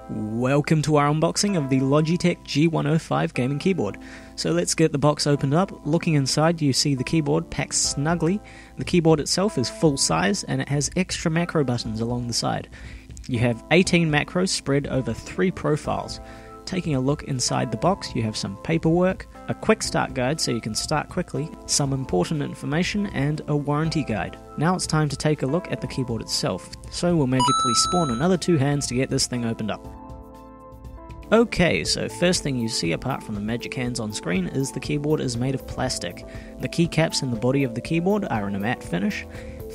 Welcome to our unboxing of the Logitech G105 Gaming Keyboard. So let's get the box opened up. Looking inside, you see the keyboard packed snugly. The keyboard itself is full size and it has extra macro buttons along the side. You have 18 macros spread over 3 profiles. Taking a look inside the box, you have some paperwork, a quick start guide so you can start quickly, some important information, and a warranty guide. Now it's time to take a look at the keyboard itself, so we'll magically spawn another 2 hands to get this thing opened up. Okay, so first thing you see apart from the magic hands on screen is the keyboard is made of plastic. The keycaps and the body of the keyboard are in a matte finish.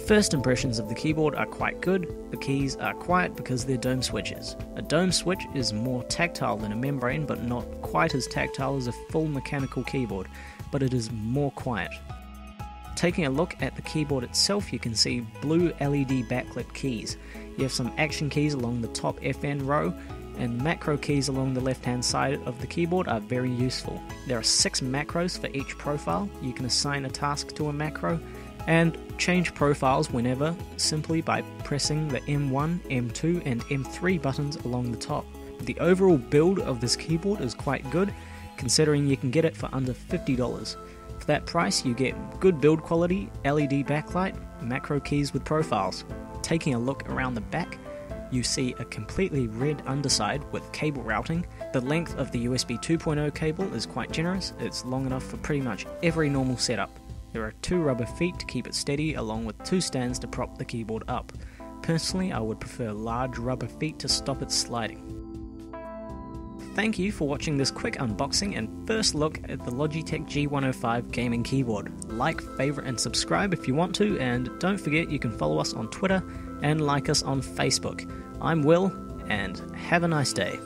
First impressions of the keyboard are quite good. The keys are quiet because they're dome switches. A dome switch is more tactile than a membrane, but not quite as tactile as a full mechanical keyboard, but it is more quiet. Taking a look at the keyboard itself, you can see blue LED backlit keys. You have some action keys along the top FN row, and macro keys along the left hand side of the keyboard are very useful. There are 6 macros for each profile. You can assign a task to a macro and change profiles whenever simply by pressing the M1, M2 and M3 buttons along the top. The overall build of this keyboard is quite good, considering you can get it for under $50. For that price you get good build quality, LED backlight, macro keys with profiles. Taking a look around the back, you see a completely red underside with cable routing. The length of the USB 2.0 cable is quite generous. It's long enough for pretty much every normal setup. There are 2 rubber feet to keep it steady, along with 2 stands to prop the keyboard up. Personally, I would prefer large rubber feet to stop it sliding. Thank you for watching this quick unboxing and first look at the Logitech G105 Gaming Keyboard. Like, favorite and subscribe if you want to, and don't forget you can follow us on Twitter and like us on Facebook. I'm Will, and have a nice day.